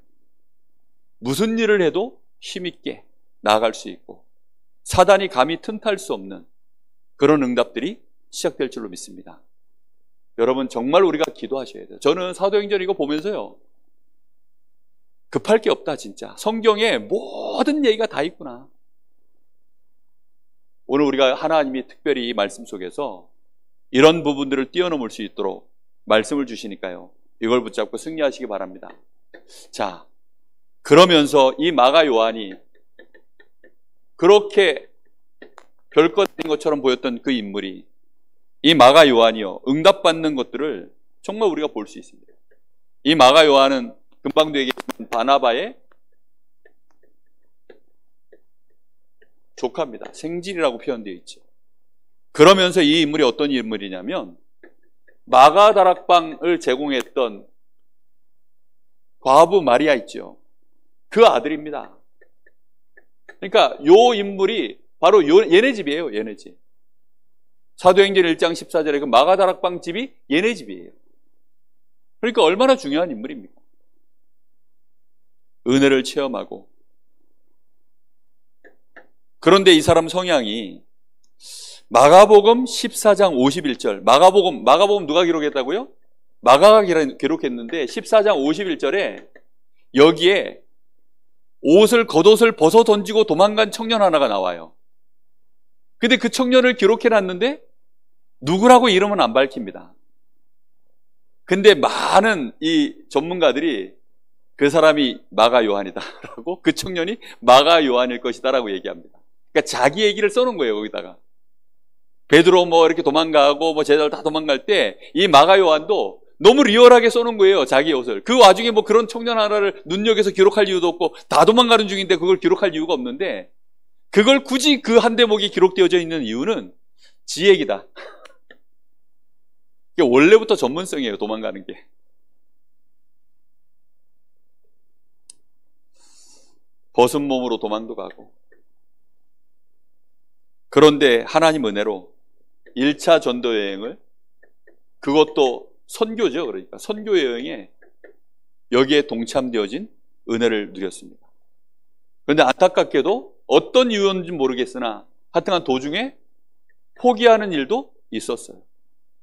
무슨 일을 해도 힘있게 나아갈 수 있고 사단이 감히 틈탈 수 없는 그런 응답들이 시작될 줄로 믿습니다. 여러분 정말 우리가 기도하셔야 돼요. 저는 사도행전 이거 보면서요 급할 게 없다 진짜. 성경에 모든 얘기가 다 있구나. 오늘 우리가 하나님이 특별히 이 말씀 속에서 이런 부분들을 뛰어넘을 수 있도록 말씀을 주시니까요 이걸 붙잡고 승리하시기 바랍니다. 자, 그러면서 이 마가 요한이 그렇게 별것 아닌 것처럼 보였던 그 인물이 이 마가 요한이요, 응답받는 것들을 정말 우리가 볼 수 있습니다. 이 마가 요한은 금방도 얘기했지만 바나바의 조카입니다. 생질이라고 표현되어 있죠. 그러면서 이 인물이 어떤 인물이냐면 마가 다락방을 제공했던 과부 마리아 있죠. 그 아들입니다. 그러니까 요 인물이 바로 얘네 집이에요. 얘네 집. 사도행전 1장 14절에 그 마가 다락방 집이 얘네 집이에요. 그러니까 얼마나 중요한 인물입니까? 은혜를 체험하고. 그런데 이 사람 성향이 마가복음 14장 51절, 마가복음 누가 기록했다고요? 마가가 기록했는데 14장 51절에 여기에 겉옷을 벗어 던지고 도망간 청년 하나가 나와요. 근데 그 청년을 기록해놨는데 누구라고 이름은 안 밝힙니다. 근데 많은 이 전문가들이 그 사람이 마가 요한이다라고, 그 청년이 마가 요한일 것이다라고 얘기합니다. 그러니까 자기 얘기를 써놓은 거예요, 거기다가. 베드로 이렇게 도망가고 제자들 다 도망갈 때 이 마가 요한도 너무 리얼하게 써놓은 거예요, 자기 옷을. 그 와중에 그런 청년 하나를 눈여겨서 기록할 이유도 없고 다 도망가는 중인데 그걸 기록할 이유가 없는데, 그걸 굳이 그 한 대목이 기록되어져 있는 이유는 지 얘기다. 이게 원래부터 전문성이에요, 도망가는 게. 벗은 몸으로 도망도 가고. 그런데 하나님 은혜로 1차 전도 여행을, 그것도 선교죠. 그러니까 선교 여행에 여기에 동참되어진 은혜를 누렸습니다. 그런데 안타깝게도 어떤 이유인지 모르겠으나 하여튼간 도중에 포기하는 일도 있었어요.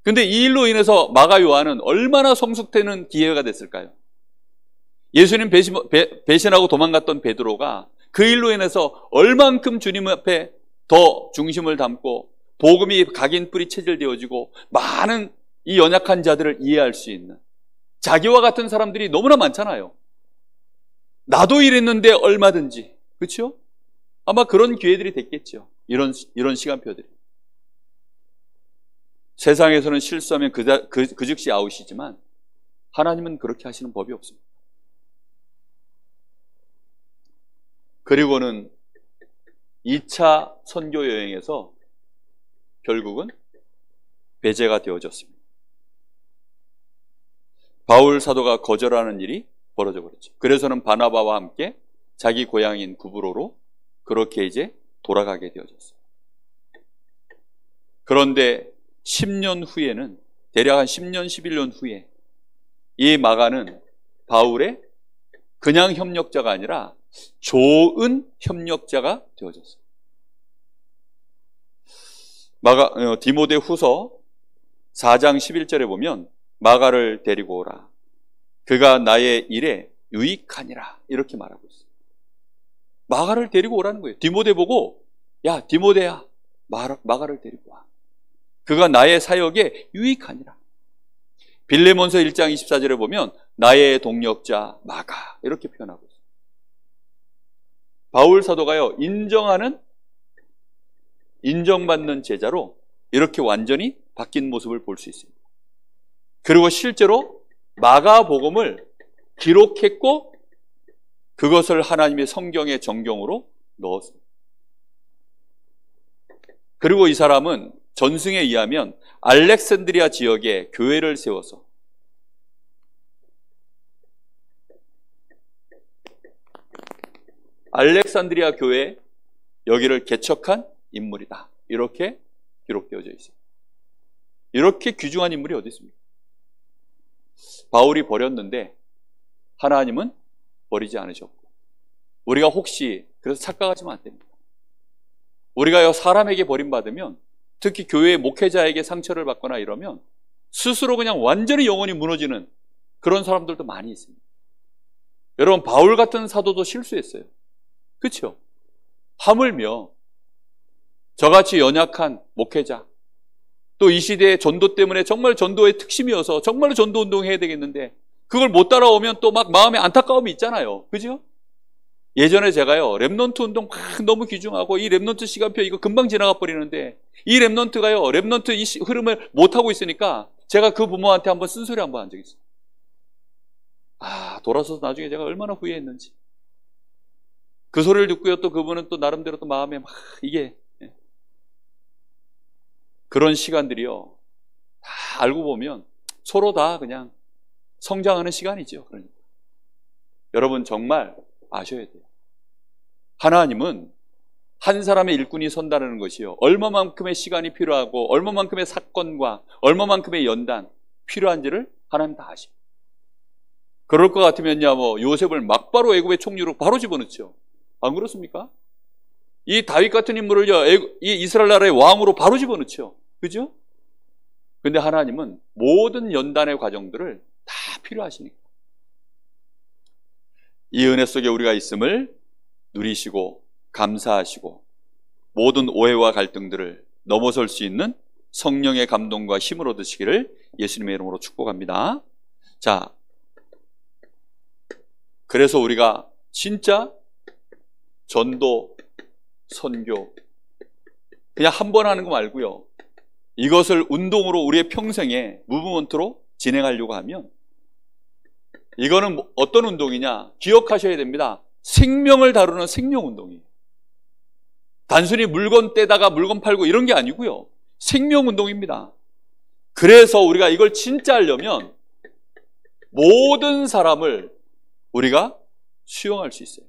근데 이 일로 인해서 마가 요한은 얼마나 성숙되는 기회가 됐을까요? 예수님 배신하고 도망갔던 베드로가 그 일로 인해서 얼만큼 주님 앞에 더 중심을 담고 복음이 각인 뿌리 체질되어지고 많은 이 연약한 자들을 이해할 수 있는, 자기와 같은 사람들이 너무나 많잖아요. 나도 이랬는데 얼마든지, 그렇죠? 아마 그런 기회들이 됐겠죠. 이런 시간표들이. 세상에서는 실수하면 그 즉시 아웃이지만 하나님은 그렇게 하시는 법이 없습니다. 그리고는 2차 선교 여행에서 결국은 배제가 되어졌습니다. 바울 사도가 거절하는 일이 벌어져 버렸죠. 그래서는 바나바와 함께 자기 고향인 구브로로 그렇게 이제 돌아가게 되어졌어요. 그런데 10년 후에는, 대략 한 10년, 11년 후에 이 마가는 바울의 그냥 협력자가 아니라 좋은 협력자가 되어졌어요. 디모데 후서 4장 11절에 보면 마가를 데리고 오라. 그가 나의 일에 유익하니라. 이렇게 말하고 있어요. 마가를 데리고 오라는 거예요. 디모데 보고, 야, 디모데야, 마가를 데리고 와. 그가 나의 사역에 유익하니라. 빌레몬서 1장 24절에 보면 나의 동력자 마가, 이렇게 표현하고 있어요. 바울 사도가요, 인정받는 제자로 이렇게 완전히 바뀐 모습을 볼 수 있습니다. 그리고 실제로 마가복음을 기록했고 그것을 하나님의 성경의 정경으로 넣었습니다. 그리고 이 사람은 전승에 의하면 알렉산드리아 지역에 교회를 세워서 알렉산드리아 교회 여기를 개척한 인물이다. 이렇게 기록되어져 있어요. 이렇게 귀중한 인물이 어디 있습니까? 바울이 버렸는데 하나님은 버리지 않으셨고, 우리가 혹시 그래서 착각하시면 안 됩니다. 우리가 사람에게 버림받으면, 특히 교회 목회자에게 상처를 받거나 이러면 스스로 그냥 완전히 영혼이 무너지는 그런 사람들도 많이 있습니다. 여러분, 바울 같은 사도도 실수했어요. 그렇죠? 하물며 저같이 연약한 목회자, 또 이 시대의 전도 때문에 정말 전도의 특심이어서 정말로 전도 운동해야 되겠는데 그걸 못 따라오면 또 막 마음에 안타까움이 있잖아요. 그죠? 예전에 제가요, 렘넌트 운동 막 너무 귀중하고 이 렘넌트 시간표 이거 금방 지나가 버리는데 이 렘넌트가요, 렘넌트 이 흐름을 못하고 있으니까 제가 그 부모한테 한번 쓴소리 한번 한 적이 있어요. 돌아서서 나중에 제가 얼마나 후회했는지. 그 소리를 듣고요, 또 그분은 또 나름대로 또 마음에 막 이게, 그런 시간들이요, 다 알고 보면 서로 다 그냥 성장하는 시간이죠. 그러니까. 여러분 정말 아셔야 돼요. 하나님은 한 사람의 일꾼이 선다는 것이요, 얼마만큼의 시간이 필요하고 얼마만큼의 사건과 얼마만큼의 연단 필요한지를 하나님 다 아십니다. 그럴 것 같으면요, 요셉을 막바로 애굽의 총리로 바로 집어넣죠. 안 그렇습니까? 이 다윗 같은 인물을요, 이 이스라엘 나라의 왕으로 바로 집어넣죠. 그죠? 근데 하나님은 모든 연단의 과정들을 다 필요하시니까 이 은혜 속에 우리가 있음을 누리시고 감사하시고 모든 오해와 갈등들을 넘어설 수 있는 성령의 감동과 힘을 얻으시기를 예수님의 이름으로 축복합니다. 자, 그래서 우리가 진짜 전도, 선교 그냥 한 번 하는 거 말고요, 이것을 운동으로 우리의 평생에 무브먼트로 진행하려고 하면 이거는 어떤 운동이냐? 기억하셔야 됩니다. 생명을 다루는 생명운동이에요. 단순히 물건 떼다가 물건 팔고 이런 게 아니고요, 생명운동입니다. 그래서 우리가 이걸 진짜 하려면 모든 사람을 우리가 수용할 수 있어요.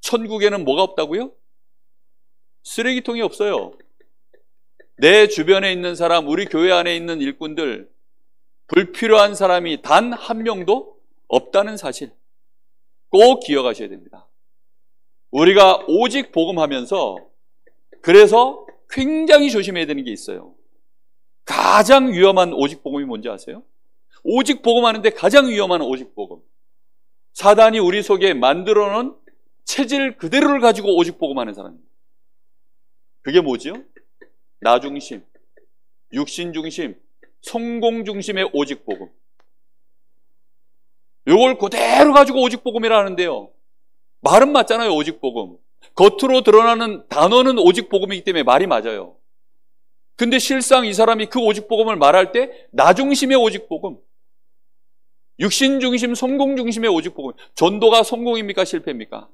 천국에는 뭐가 없다고요? 쓰레기통이 없어요. 내 주변에 있는 사람, 우리 교회 안에 있는 일꾼들, 불필요한 사람이 단 한 명도 없다는 사실 꼭 기억하셔야 됩니다. 우리가 오직 복음하면서 그래서 굉장히 조심해야 되는 게 있어요. 가장 위험한 오직 복음이 뭔지 아세요? 오직 복음하는데 가장 위험한 오직 복음, 사단이 우리 속에 만들어 놓은 체질 그대로를 가지고 오직 복음하는 사람입니다. 그게 뭐죠? 나 중심, 육신 중심, 성공 중심의 오직 복음. 이걸 그대로 가지고 오직 복음이라 하는데요, 말은 맞잖아요. 오직 복음. 겉으로 드러나는 단어는 오직 복음이기 때문에 말이 맞아요. 근데 실상 이 사람이 그 오직 복음을 말할 때 나 중심의 오직 복음, 육신 중심, 성공 중심의 오직 복음. 전도가 성공입니까? 실패입니까?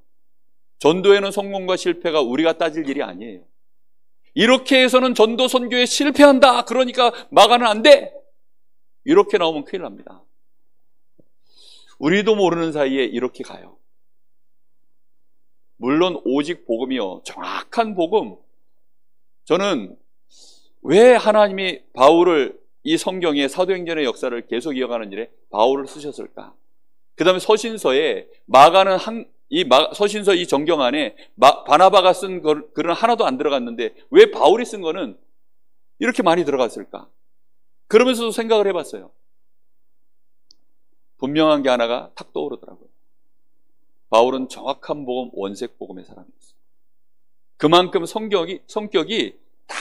전도에는 성공과 실패가 우리가 따질 일이 아니에요. 이렇게 해서는 전도 선교에 실패한다, 그러니까 막아는 안 돼, 이렇게 나오면 큰일 납니다. 우리도 모르는 사이에 이렇게 가요. 물론 오직 복음이요, 정확한 복음. 저는 왜 하나님이 바울을 이 성경의 사도행전의 역사를 계속 이어가는 일에 바울을 쓰셨을까? 그 다음에 서신서에 마가는 서신서 이 정경 안에 바나바가 쓴 글은 하나도 안 들어갔는데 왜 바울이 쓴 거는 이렇게 많이 들어갔을까? 그러면서도 생각을 해봤어요. 분명한 게 하나가 탁 떠오르더라고요. 바울은 정확한 복음, 원색 복음의 사람이었어요. 그만큼 성격이 다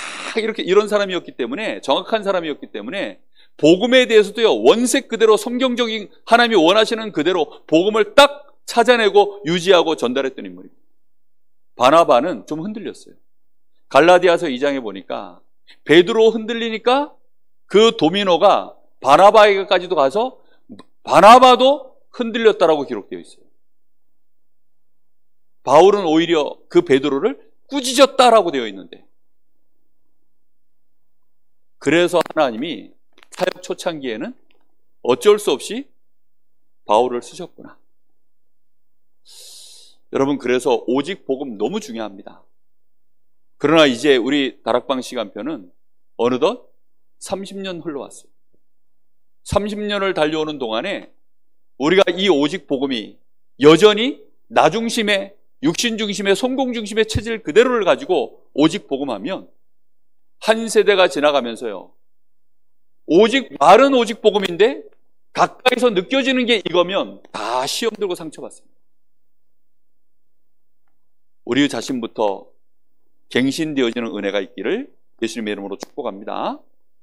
이런 사람이었기 때문에, 정확한 사람이었기 때문에 복음에 대해서도요, 원색 그대로 성경적인 하나님이 원하시는 그대로 복음을 딱 찾아내고 유지하고 전달했던 인물입니다. 바나바는 좀 흔들렸어요. 갈라디아서 2장에 보니까 베드로 흔들리니까 그 도미노가 바나바에게까지도 가서 바나바도 흔들렸다라고 기록되어 있어요. 바울은 오히려 그 베드로를 꾸짖었다라고 되어 있는데, 그래서 하나님이 사역 초창기에는 어쩔 수 없이 바울을 쓰셨구나. 여러분, 그래서 오직 복음 너무 중요합니다. 그러나 이제 우리 다락방 시간표는 어느덧 30년 흘러왔어요. 30년을 달려오는 동안에 우리가 이 오직 복음이 여전히 나 중심의, 육신 중심의, 성공 중심의 체질 그대로를 가지고 오직 복음하면 한 세대가 지나가면서요, 오직 말은 오직 복음인데 가까이서 느껴지는 게 이거면 다 시험 들고 상처받습니다. 우리 자신부터 갱신되어지는 은혜가 있기를 예수님의 이름으로 축복합니다.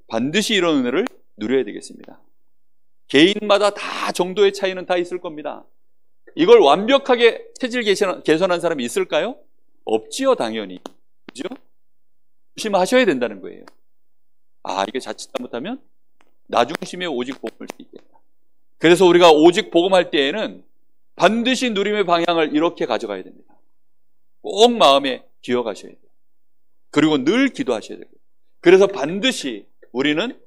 반드시 이런 은혜를 누려야 되겠습니다. 개인마다 다 정도의 차이는 다 있을 겁니다. 이걸 완벽하게 체질 개선한 사람이 있을까요? 없지요, 당연히. 그죠? 조심하셔야 된다는 거예요. 아, 이게 자칫 잘못하면 나중심에 오직 복음을 수 있겠다. 그래서 우리가 오직 복음할 때에는 반드시 누림의 방향을 이렇게 가져가야 됩니다. 꼭 마음에 기억하셔야 돼요. 그리고 늘 기도하셔야 돼요. 그래서 반드시 우리는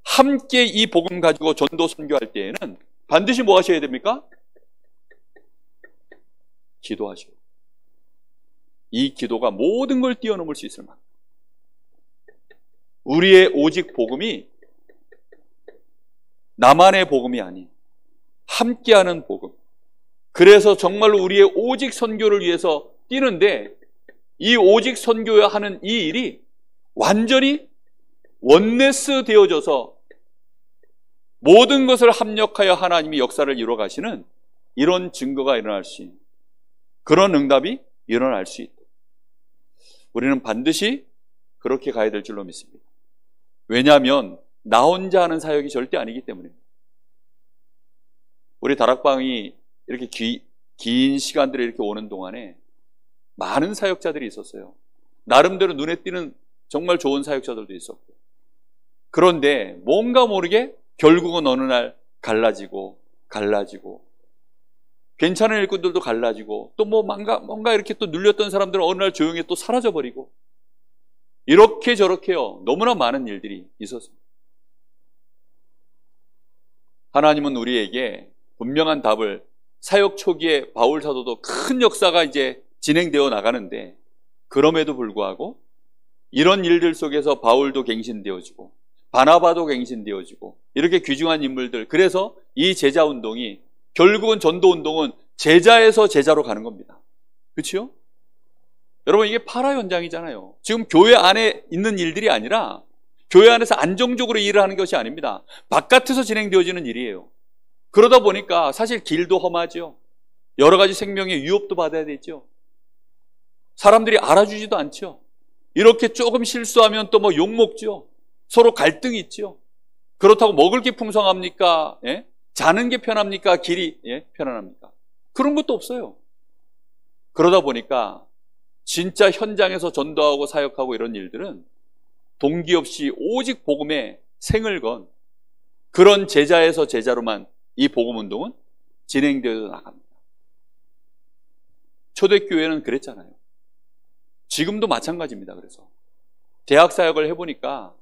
함께 이 복음 가지고 전도 선교할 때에는 반드시 뭐 하셔야 됩니까? 기도하셔야 돼요. 이 기도가 모든 걸 뛰어넘을 수 있을 만큼 우리의 오직 복음이 나만의 복음이 아닌 함께하는 복음. 그래서 정말로 우리의 오직 선교를 위해서 뛰는데 이 오직 선교하는 이 일이 완전히 원네스 되어져서 모든 것을 합력하여 하나님이 역사를 이루어 가시는 이런 증거가 일어날 수 있는 그런 응답이 일어날 수 있다. 우리는 반드시 그렇게 가야 될 줄로 믿습니다. 왜냐하면 나 혼자 하는 사역이 절대 아니기 때문입니다. 우리 다락방이 이렇게 긴 시간들이 이렇게 오는 동안에 많은 사역자들이 있었어요. 나름대로 눈에 띄는 정말 좋은 사역자들도 있었고. 그런데 뭔가 모르게 결국은 어느 날 갈라지고 괜찮은 일꾼들도 갈라지고 또 뭔가 이렇게 또 눌렸던 사람들은 어느 날 조용히 또 사라져버리고 이렇게 저렇게요. 너무나 많은 일들이 있었습니다. 하나님은 우리에게 분명한 답을 사역 초기에 바울 사도도 큰 역사가 이제 진행되어 나가는데 그럼에도 불구하고 이런 일들 속에서 바울도 갱신되어지고 바나바도 갱신되어지고 이렇게 귀중한 인물들 그래서 이 제자 운동이 결국은 전도 운동은 제자에서 제자로 가는 겁니다. 그렇죠? 여러분 이게 파라 현장이잖아요. 지금 교회 안에 있는 일들이 아니라 교회 안에서 안정적으로 일을 하는 것이 아닙니다. 바깥에서 진행되어지는 일이에요. 그러다 보니까 사실 길도 험하죠. 여러 가지 생명의 위협도 받아야 되죠. 사람들이 알아주지도 않죠. 이렇게 조금 실수하면 또 뭐 욕먹죠. 서로 갈등이 있죠. 그렇다고 먹을 게 풍성합니까? 예? 자는 게 편합니까? 길이 편안합니까? 그런 것도 없어요. 그러다 보니까 진짜 현장에서 전도하고 사역하고 이런 일들은 동기 없이 오직 복음에 생을 건 그런 제자에서 제자로만 이 복음운동은 진행되어 나갑니다. 초대교회는 그랬잖아요. 지금도 마찬가지입니다. 그래서 대학사역을 해보니까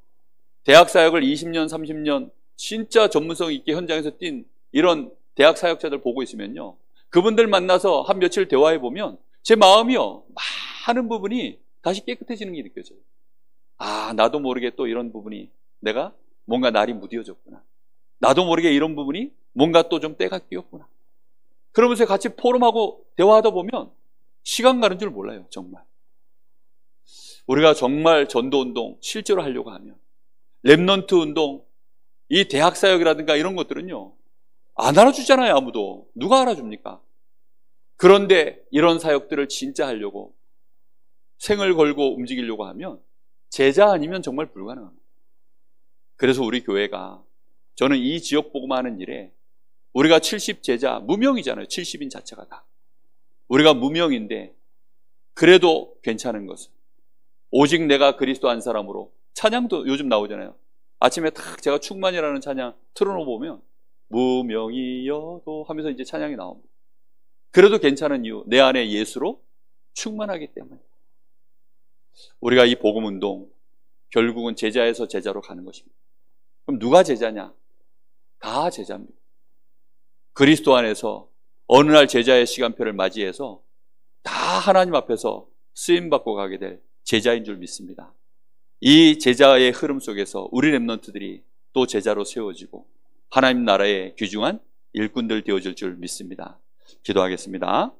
대학사역을 20년, 30년 진짜 전문성 있게 현장에서 뛴 이런 대학사역자들 보고 있으면요. 그분들 만나서 한 며칠 대화해보면 제 마음이요. 많은 부분이 다시 깨끗해지는 게 느껴져요. 아, 나도 모르게 또 이런 부분이 내가 뭔가 날이 무뎌졌구나. 나도 모르게 이런 부분이 뭔가 또 좀 때가 끼었구나. 그러면서 같이 포럼하고 대화하다 보면 시간 가는 줄 몰라요. 정말. 우리가 정말 전도운동 실제로 하려고 하면 렘넌트 운동, 이 대학사역이라든가 이런 것들은요. 안 알아주잖아요. 아무도. 누가 알아줍니까? 그런데 이런 사역들을 진짜 하려고 생을 걸고 움직이려고 하면 제자 아니면 정말 불가능합니다. 그래서 우리 교회가 저는 이 지역 복음하는 일에 우리가 70제자 무명이잖아요. 70인 자체가 다. 우리가 무명인데 그래도 괜찮은 것은 오직 내가 그리스도 한 사람으로 찬양도 요즘 나오잖아요. 아침에 딱 제가 충만이라는 찬양 틀어놓으면 무명이여도 하면서 이제 찬양이 나옵니다. 그래도 괜찮은 이유 내 안에 예수로 충만하기 때문에 우리가 이 복음운동 결국은 제자에서 제자로 가는 것입니다. 그럼 누가 제자냐? 다 제자입니다. 그리스도 안에서 어느 날 제자의 시간표를 맞이해서 다 하나님 앞에서 쓰임받고 가게 될 제자인 줄 믿습니다. 이 제자의 흐름 속에서 우리 렘넌트들이 또 제자로 세워지고 하나님 나라의 귀중한 일꾼들 되어질 줄 믿습니다. 기도하겠습니다.